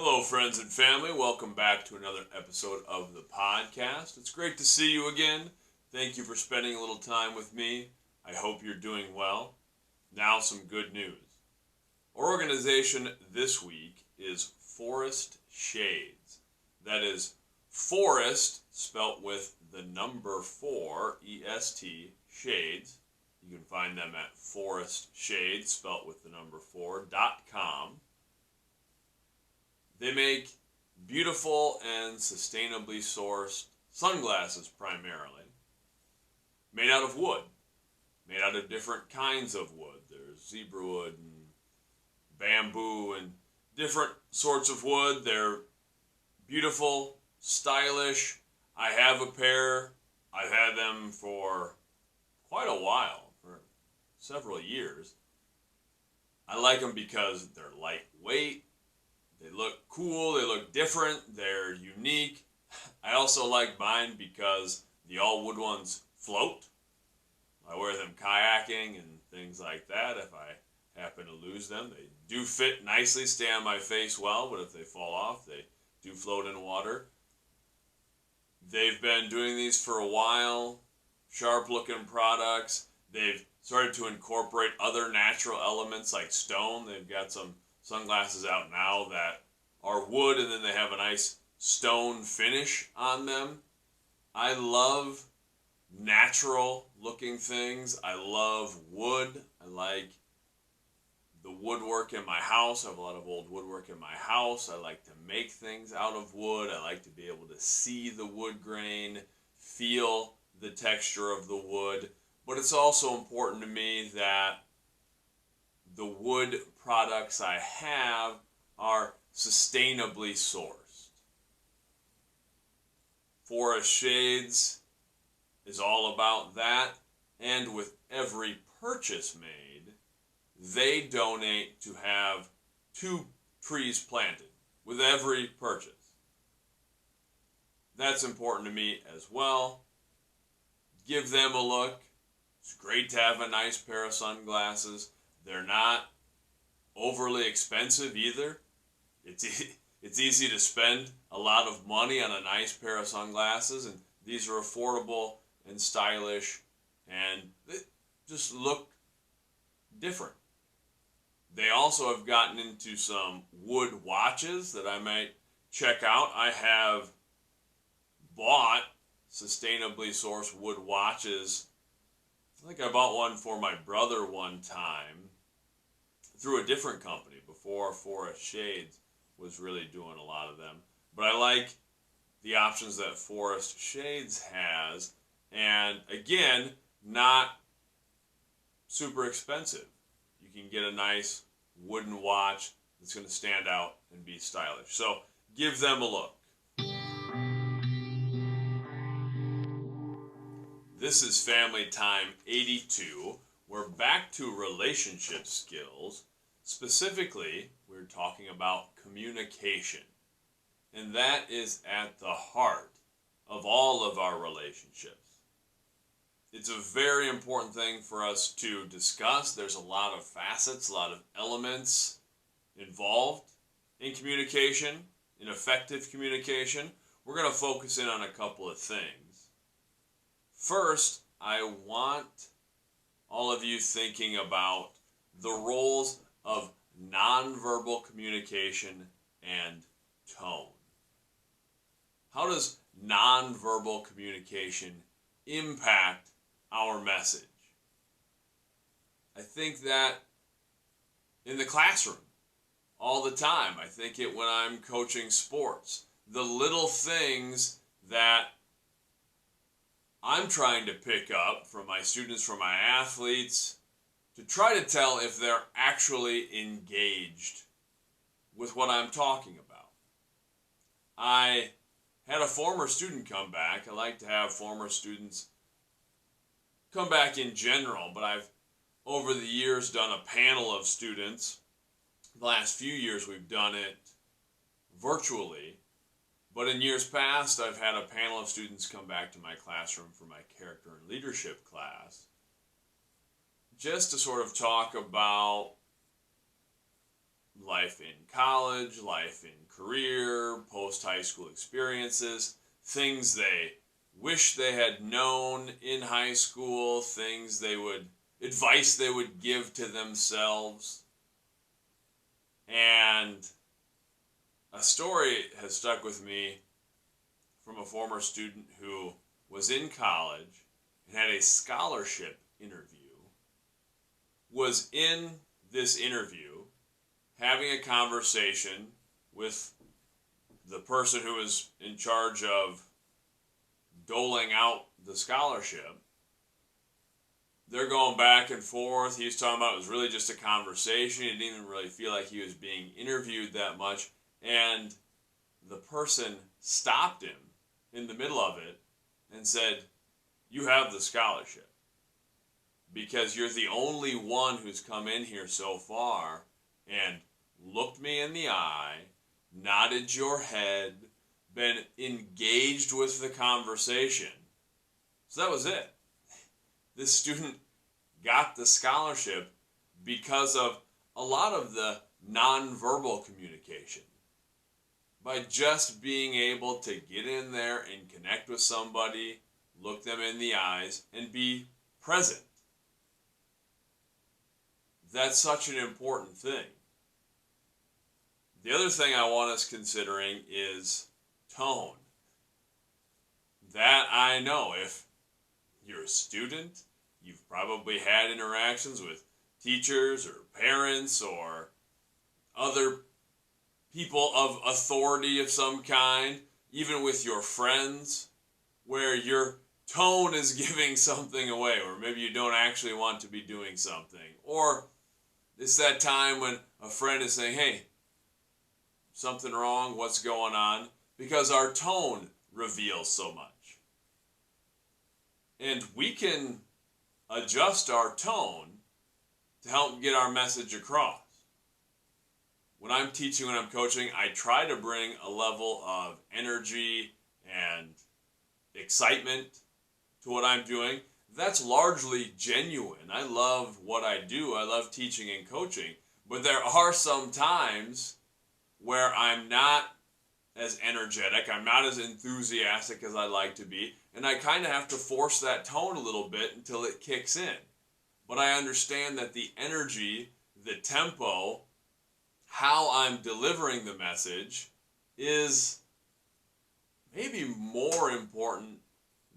Hello, friends and family. Welcome back to another episode of the podcast. It's great to see you again. Thank you for spending a little time with me. I hope you're doing well. Now, some good news. Our organization this week is Forest Shades. That is Forest, spelt with the number 4, E-S-T, Shades. You can find them at forestshades, spelt with the number 4.com. They make beautiful and sustainably sourced sunglasses primarily, made out of wood, made out of different kinds of wood. There's zebra wood and bamboo and different sorts of wood. They're beautiful, stylish. I have a pair. I've had them for quite a while, for several years. I like them because they're lightweight. They look cool, they look different, they're unique. I also like mine because the all-wood ones float. I wear them kayaking and things like that if I happen to lose them. They do fit nicely, stay on my face well, but if they fall off, they do float in water. They've been doing these for a while, sharp-looking products. They've started to incorporate other natural elements like stone. They've got some sunglasses out now that are wood and then they have a nice stone finish on them. I love natural looking things. I love wood. I like the woodwork in my house. I have a lot of old woodwork in my house. I like to make things out of wood. I like to be able to see the wood grain, feel the texture of the wood. But it's also important to me that the wood products I have are sustainably sourced. Forest Shades is all about that, and with every purchase made, they donate to have 2 trees planted with every purchase. That's important to me as well. Give them a look. It's great to have a nice pair of sunglasses. They're not overly expensive either. It's easy to spend a lot of money on a nice pair of sunglasses, and these are affordable and stylish, and they just look different. They also have gotten into some wood watches that I might check out. I have bought sustainably sourced wood watches. I think I bought one for my brother one time through a different company before Forest Shades was really doing a lot of them. But I like the options that Forest Shades has, and again, not super expensive. You can get a nice wooden watch that's going to stand out and be stylish. So give them a look. This is Family Time 82. We're back to relationship skills. Specifically, we're talking about communication. And that is at the heart of all of our relationships. It's a very important thing for us to discuss. There's a lot of facets, a lot of elements involved in communication, in effective communication. We're going to focus in on a couple of things. First, I want all of you thinking about the roles of nonverbal communication and tone. How does nonverbal communication impact our message? I think that in the classroom all the time. I think it when I'm coaching sports. The little things that I'm trying to pick up from my students, from my athletes, to try to tell if they're actually engaged with what I'm talking about. I had a former student come back. I like to have former students come back in general, but I've over the years done a panel of students. The last few years we've done it virtually, but in years past I've had a panel of students come back to my classroom for my character and leadership class just to sort of talk about life in college, life in career, post-high school experiences, things they wish they had known in high school, advice they would give to themselves. And a story has stuck with me from a former student who was in college and had a scholarship interview, was in this interview having a conversation with the person who was in charge of doling out the scholarship. They're going back and forth. He was talking about it was really just a conversation. He didn't even really feel like he was being interviewed that much. And the person stopped him in the middle of it and said, "You have the scholarship because you're the only one who's come in here so far and looked me in the eye, nodded your head, been engaged with the conversation." So that was it. This student got the scholarship because of a lot of the nonverbal communication. By just being able to get in there and connect with somebody, look them in the eyes, and be present. That's such an important thing. The other thing I want us considering is tone. That I know, if you're a student, you've probably had interactions with teachers or parents or other people of authority of some kind, even with your friends, where your tone is giving something away, or maybe you don't actually want to be doing something. Or it's that time when a friend is saying, "Hey, something wrong? What's going on?" Because our tone reveals so much. And we can adjust our tone to help get our message across. When I'm teaching, when I'm coaching, I try to bring a level of energy and excitement to what I'm doing. That's largely genuine. I love what I do. I love teaching and coaching. But there are some times where I'm not as energetic, I'm not as enthusiastic as I like to be, and I kind of have to force that tone a little bit until it kicks in. But I understand that the energy, the tempo, how I'm delivering the message is maybe more important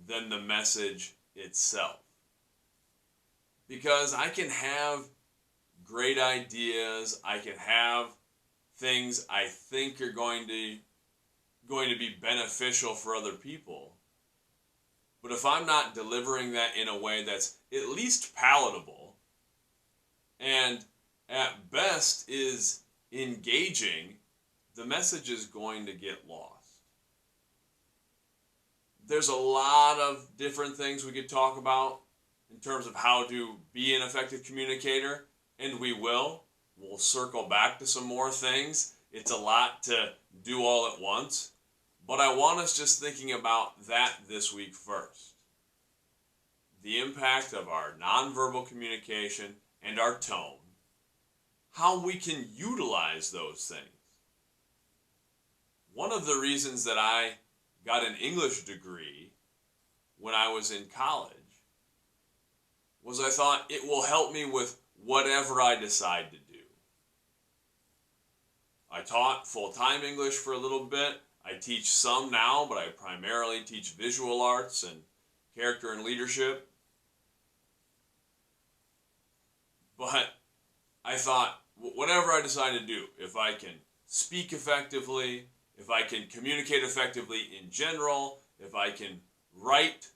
than the message itself. Because I can have great ideas, I can have things I think are going to be beneficial for other people. But if I'm not delivering that in a way that's at least palatable, and at best is engaging, the message is going to get lost. There's a lot of different things we could talk about in terms of how to be an effective communicator, and we will. We'll circle back to some more things. It's a lot to do all at once, but I want us just thinking about that this week first. The impact of our nonverbal communication and our tone, how we can utilize those things. One of the reasons that I got an English degree when I was in college was I thought it will help me with whatever I decide to do. I taught full-time English for a little bit. I teach some now, but I primarily teach visual arts and character and leadership. But I thought, whatever I decide to do, if I can speak effectively, if I can communicate effectively in general, if I can write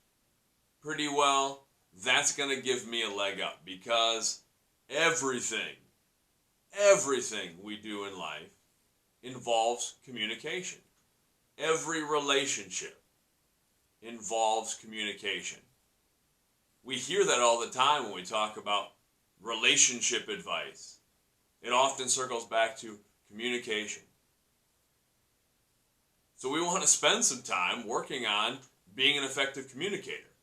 pretty well, that's going to give me a leg up, because everything we do in life involves communication. Every relationship involves communication. We hear that all the time when we talk about relationship advice. It often circles back to communication. So we want to spend some time working on being an effective communicator.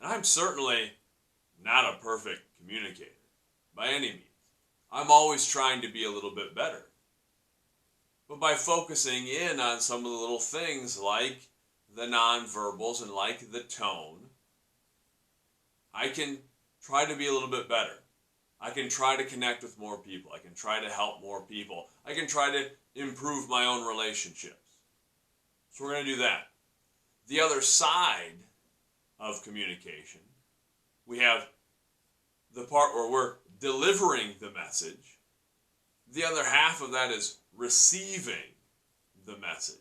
And I'm certainly not a perfect communicator by any means. I'm always trying to be a little bit better. but by focusing in on some of the little things like the nonverbals and like the tone, I can try to be a little bit better. I can try to connect with more people. I can try to help more people. I can try to improve my own relationships. So we're going to do that. The other side of communication, we have the part where we're delivering the message. The other half of that is receiving the message.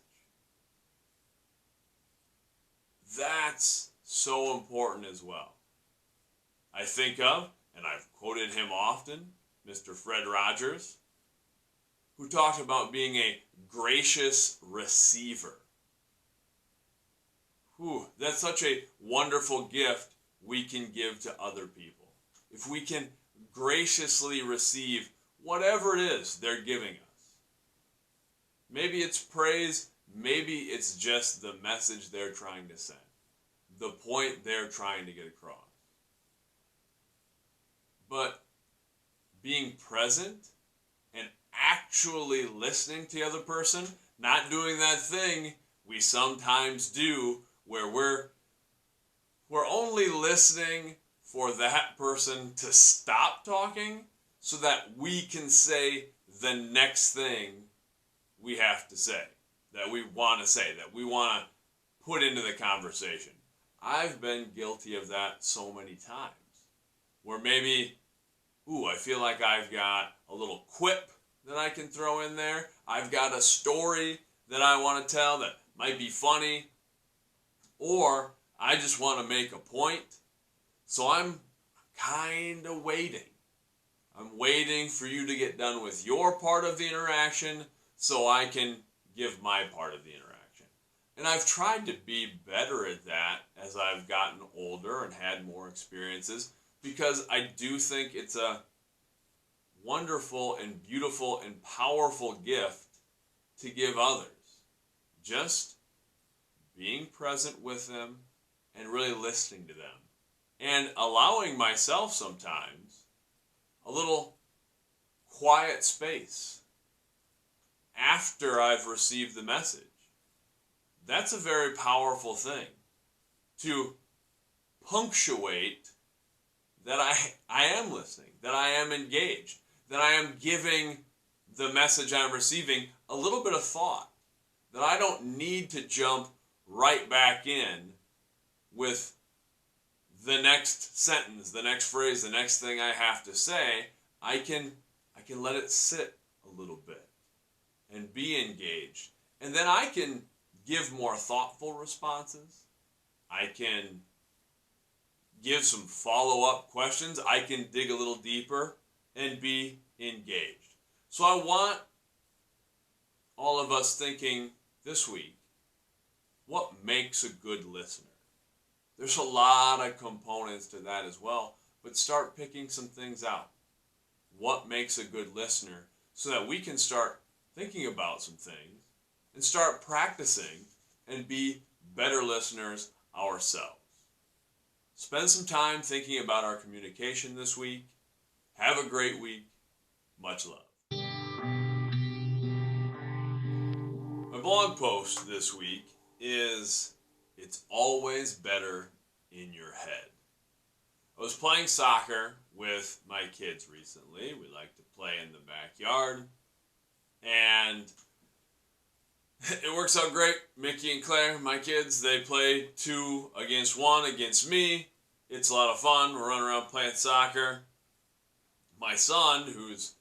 That's so important as well. I think of, and I've quoted him often, Mr. Fred Rogers, who talked about being a gracious receiver. That's such a wonderful gift we can give to other people. If we can graciously receive whatever it is they're giving us. Maybe it's praise, maybe it's just the message they're trying to send, the point they're trying to get across. But being present and actually listening to the other person, not doing that thing we sometimes do where we're only listening for that person to stop talking so that we can say the next thing we have to say, that we want to say, that we want to put into the conversation. I've been guilty of that so many times, where maybe, I feel like I've got a little quip that I can throw in there. I've got a story that I want to tell that might be funny, or I just want to make a point. So I'm kind of waiting. I'm waiting for you to get done with your part of the interaction so I can give my part of the interaction. And I've tried to be better at that as I've gotten older and had more experiences, because I do think it's a wonderful and beautiful and powerful gift to give others. Just being present with them and really listening to them. And allowing myself sometimes a little quiet space after I've received the message. That's a very powerful thing, to punctuate that I am listening, that I am engaged, that I am giving the message I'm receiving a little bit of thought, that I don't need to jump right back in with the next sentence, the next phrase, the next thing I have to say. I can let it sit a little bit and be engaged. And then I can give more thoughtful responses. I can give some follow-up questions. I can dig a little deeper and be engaged. So I want all of us thinking this week, what makes a good listener? There's a lot of components to that as well, but start picking some things out. What makes a good listener, so that we can start thinking about some things and start practicing and be better listeners ourselves. Spend some time thinking about our communication this week. Have a great week. Much love. My blog post this week is, "It's always better in your head." I was playing soccer with my kids recently. We like to play in the backyard, and it works out great. Mickey and Claire, my kids, they play 2 against 1 against me. It's a lot of fun. We're running around playing soccer. My son, who's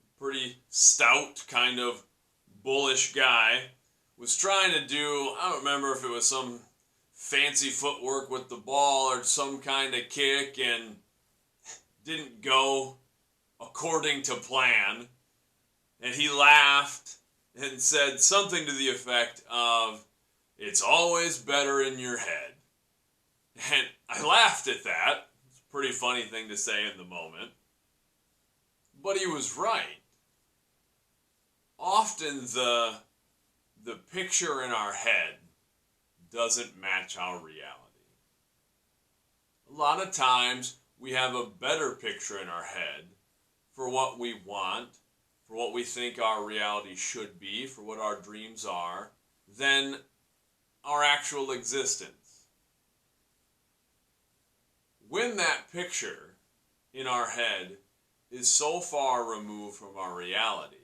a pretty stout, kind of bullish guy, was trying to do, I don't remember if it was some fancy footwork with the ball or some kind of kick, and didn't go according to plan. And he laughed and said something to the effect of, "It's always better in your head." And I laughed at that. It's a pretty funny thing to say in the moment. But he was right. Often the picture in our head doesn't match our reality. A lot of times we have a better picture in our head for what we want, for what we think our reality should be, for what our dreams are, than our actual existence. When that picture in our head is so far removed from our reality,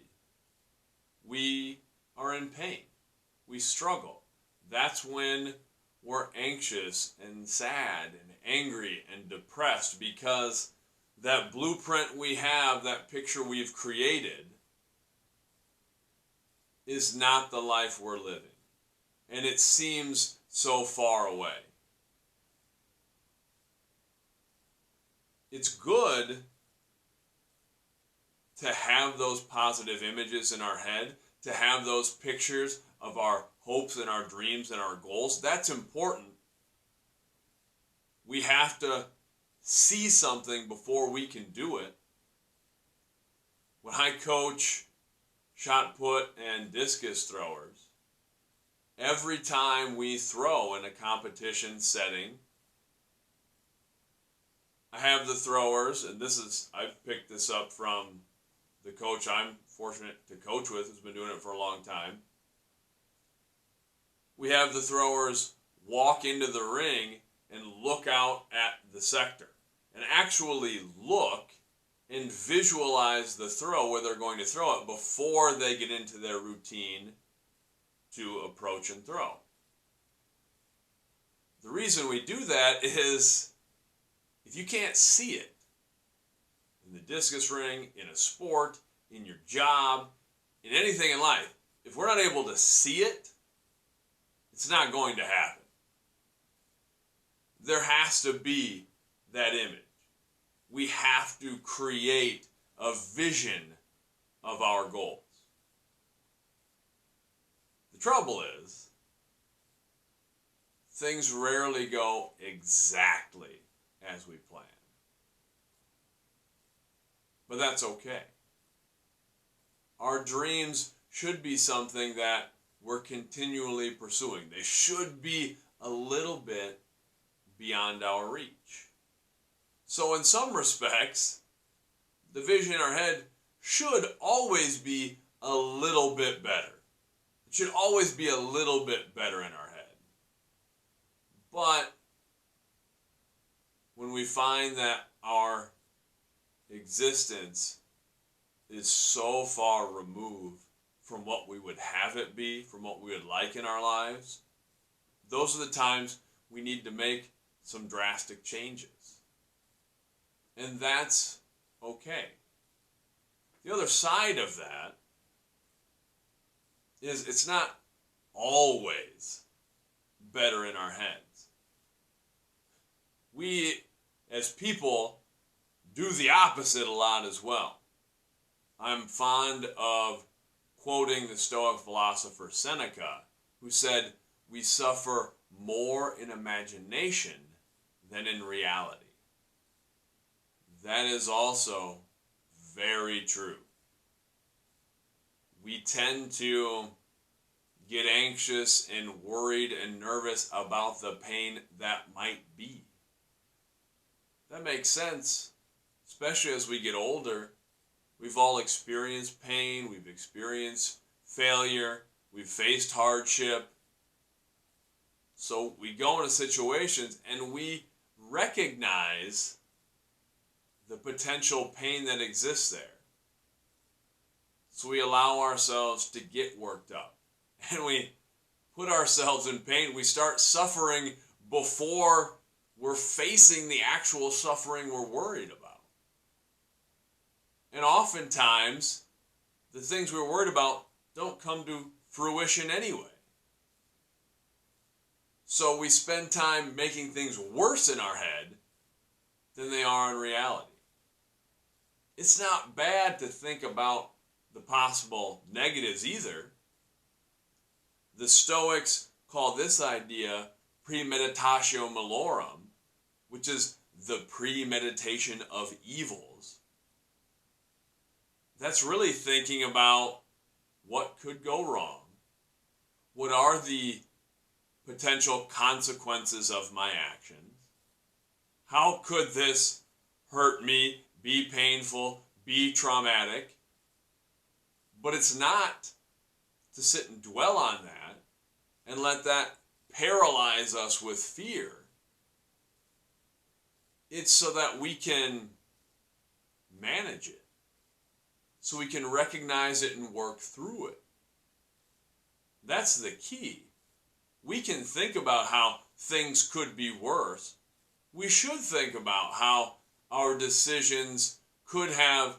we are in pain. We struggle. That's when we're anxious and sad and angry and depressed, because that blueprint we have, that picture we've created, is not the life we're living. And it seems so far away. It's good to have those positive images in our head, to have those pictures of our hopes and our dreams and our goals. That's important. We have to see something before we can do it. When I coach shot put and discus throwers, every time we throw in a competition setting, I have the throwers, and I've picked this up from the coach I'm fortunate to coach with, who's been doing it for a long time. We have the throwers walk into the ring and look out at the sector and actually look and visualize the throw where they're going to throw it before they get into their routine to approach and throw. The reason we do that is if you can't see it in the discus ring, in a sport, in your job, in anything in life, if we're not able to see it, it's not going to happen. There has to be that image. We have to create a vision of our goals. The trouble is, things rarely go exactly as we plan. But that's okay. Our dreams should be something that we're continually pursuing. They should be a little bit beyond our reach. So in some respects, the vision in our head should always be a little bit better. It should always be a little bit better in our head. But when we find that our existence is so far removed from what we would have it be, from what we would like in our lives, those are the times we need to make some drastic changes. And that's okay. The other side of that is it's not always better in our heads. We, as people, do the opposite a lot as well. I'm fond of quoting the Stoic philosopher Seneca, who said, "We suffer more in imagination than in reality." That is also very true. We tend to get anxious and worried and nervous about the pain that might be. That makes sense, especially as we get older. We've all experienced pain, we've experienced failure, we've faced hardship. So we go into situations and we recognize the potential pain that exists there. So we allow ourselves to get worked up. And we put ourselves in pain. We start suffering before we're facing the actual suffering we're worried about. And oftentimes, the things we're worried about don't come to fruition anyway. So we spend time making things worse in our head than they are in reality. It's not bad to think about the possible negatives either. The Stoics call this idea premeditatio malorum, which is the premeditation of evils. That's really thinking about what could go wrong. What are the potential consequences of my actions? How could this hurt me, be painful, be traumatic? But it's not to sit and dwell on that and let that paralyze us with fear. It's so that we can manage it, so we can recognize it and work through it. That's the key. We can think about how things could be worse. We should think about how our decisions could have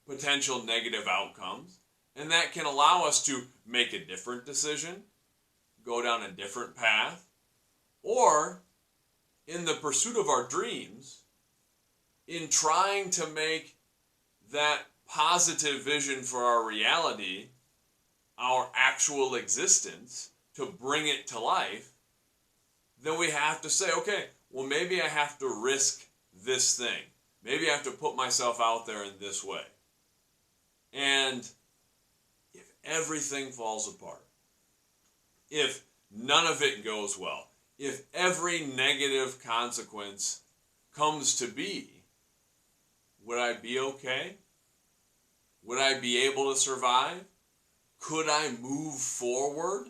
potential negative outcomes, and that can allow us to make a different decision, go down a different path, or in the pursuit of our dreams, in trying to make that positive vision for our reality our actual existence, to bring it to life, then we have to say, okay, well, maybe I have to risk this thing. Maybe I have to put myself out there in this way. And if everything falls apart, if none of it goes well, if every negative consequence comes to be, would I be okay? Would I be able to survive? Could I move forward?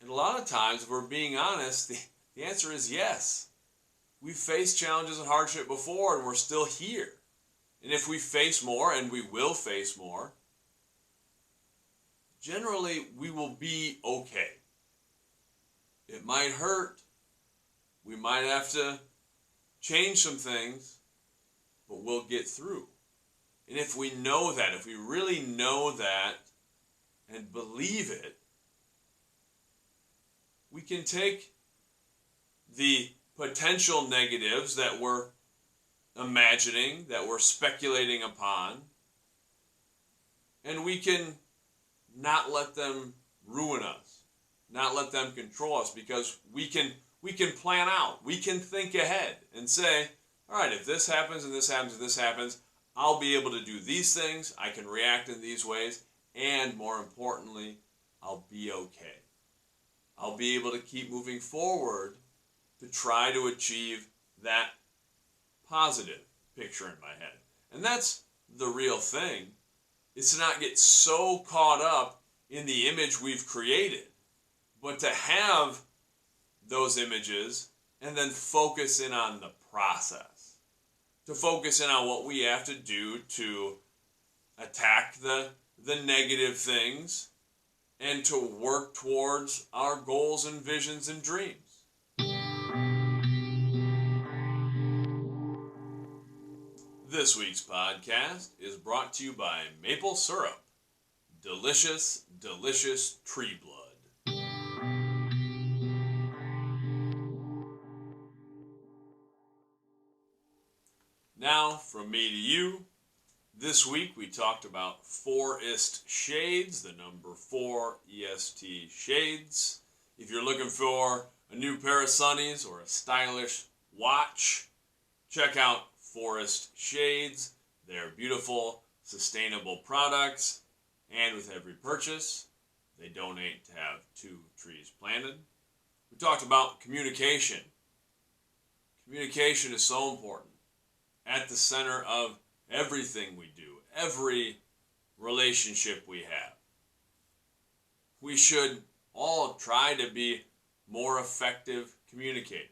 And a lot of times, if we're being honest, the answer is yes. We've faced challenges and hardship before, and we're still here. And if we face more, and we will face more, generally we will be okay. It might hurt. We might have to change some things, but we'll get through. And if we know that, if we really know that and believe it, we can take the potential negatives that we're imagining, that we're speculating upon, and we can not let them ruin us, not let them control us, because we can plan out, we can think ahead and say, all right, if this happens and this happens and this happens, I'll be able to do these things, I can react in these ways, and more importantly, I'll be okay. I'll be able to keep moving forward to try to achieve that positive picture in my head. And that's the real thing, is to not get so caught up in the image we've created, but to have those images and then focus in on the process. To focus in on what we have to do to attack the negative things and to work towards our goals and visions and dreams. This week's podcast is brought to you by maple syrup. Delicious, delicious tree blood. Now, from me to you, this week we talked about Forest Shades, the number 4 EST shades. If you're looking for a new pair of sunnies or a stylish watch, check out Forest Shades. They're beautiful, sustainable products, and with every purchase, they donate to have 2 trees planted. We talked about communication. Communication is so important, at the center of everything we do, every relationship we have. We should all try to be more effective communicators,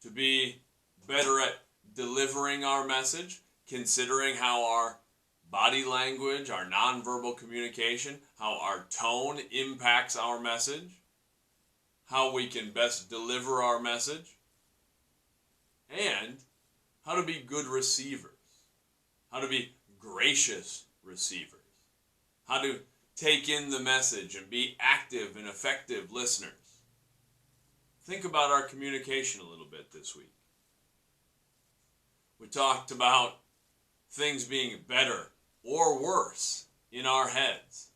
to be better at delivering our message, considering how our body language, our nonverbal communication, how our tone impacts our message, how we can best deliver our message, and how to be good receivers, how to be gracious receivers, how to take in the message and be active and effective listeners. Think about our communication a little bit this week. We talked about things being better or worse in our heads,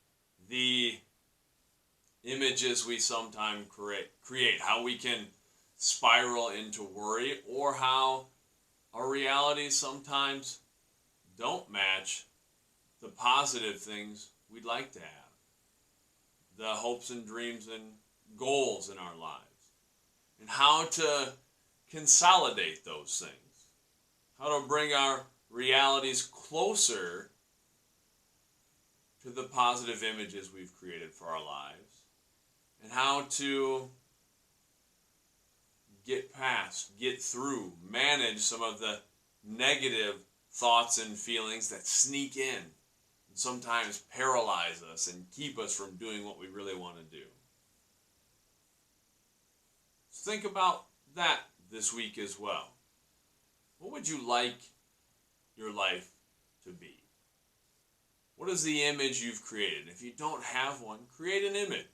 the images we sometimes create, how we can spiral into worry, or how our realities sometimes don't match the positive things we'd like to have, the hopes and dreams and goals in our lives, and how to consolidate those things, how to bring our realities closer to the positive images we've created for our lives, and how to get past, get through, manage some of the negative thoughts and feelings that sneak in and sometimes paralyze us and keep us from doing what we really want to do. So think about that this week as well. What would you like your life to be? What is the image you've created? If you don't have one, create an image.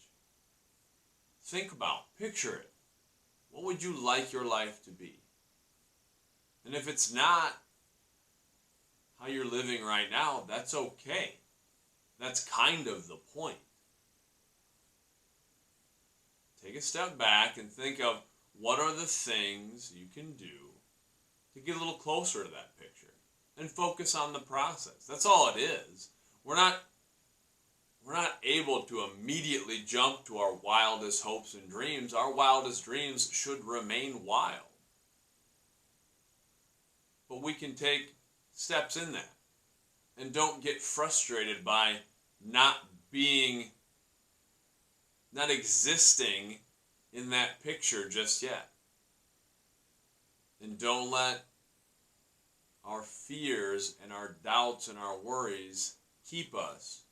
Think about, picture it. What would you like your life to be? And if it's not how you're living right now, that's okay. That's kind of the point. Take a step back and think of what are the things you can do to get a little closer to that picture and focus on the process. That's all it is. We're not able to immediately jump to our wildest hopes and dreams. Our wildest dreams should remain wild. But we can take steps in that. And don't get frustrated by not existing in that picture just yet. And don't let our fears and our doubts and our worries keep us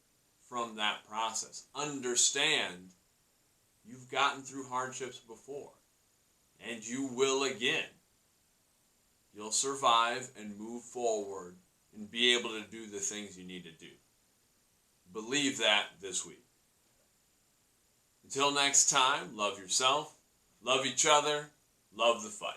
from that process. Understand you've gotten through hardships before, and you will again. You'll survive and move forward and be able to do the things you need to do. Believe that this week. Until next time, love yourself, love each other, love the fight.